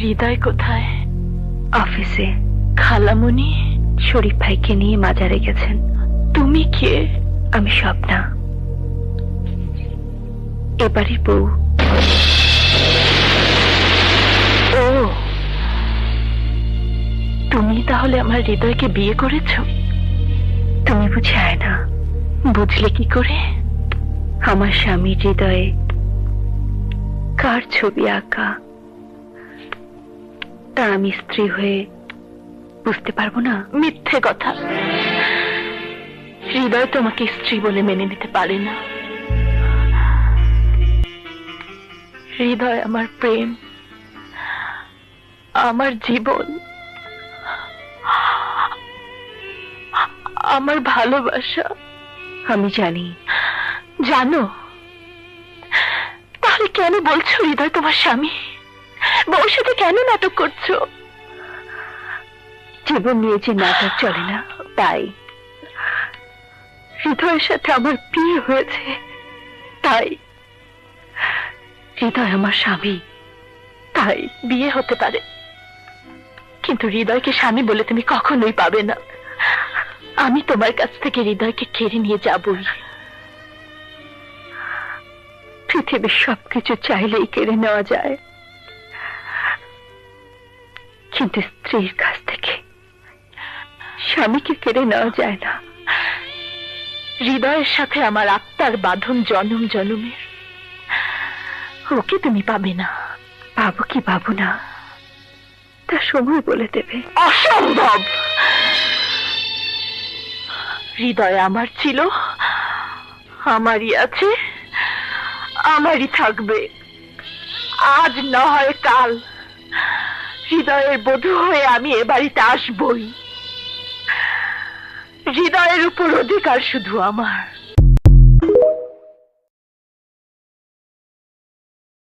হৃদয় কোথায়? অফিসে খালামণি? শরীফ ভাইকে নিয়ে মাজারে গেছেন। তুমি কে? আমি স্বপ্না, এবারই বউ। ও, তুমি তাহলে আমার হৃদয়কে বিয়ে করেছো? তুমি বুঝে আয় না? বুঝলে কি করে? আমার স্বামীর হৃদয়ে কার ছবি আঁকা, তা আমি স্ত্রী হয়ে বুঝতে পারবো না? মিথ্যে কথা। হৃদয় তোমাকে স্ত্রী বলে মেনে নিতে পারে না। হৃদয় আমার প্রেম, আমার জীবন, আমার ভালোবাসা। আমি জানি। জানো? তাহলে কেন বলছো হৃদয় তোমার স্বামী? বউর সাথে কেন নাটক করছো? জীবন নিয়ে যে নাটক চলে না, তাই। হৃদয়ের সাথে আমার বিয়ে হয়েছে, তাই। হৃদয় আমার স্বামী, তাই বিয়ে হতে পারে, কিন্তু হৃদয়কে স্বামী বলে তুমি কখনোই পাবে না। আমি তোমার কাছ থেকে হৃদয়কে কেড়ে নিয়ে যাবই। পৃথিবীর সবকিছু চাইলেই কেড়ে নেওয়া যায়, কিন্তু স্ত্রীর কাছ থেকে স্বামীকে কেড়ে নেওয়া যায় না। হৃদয়ের সাথে আমার আত্মার বাঁধন জনম জনমের, ওকে তুমি পাবে না। পাবো কি পাবো না তা সময় বলে দেবে। অসম্ভব। হৃদয় আমার ছিল, আমারই আছে, আমারই থাকবে। আজ না হয় কাল হৃদয়ের বধূ হয়ে আমি এ বাড়িতে আসবই। হৃদয়ের উপর অধিকার শুধু আমার।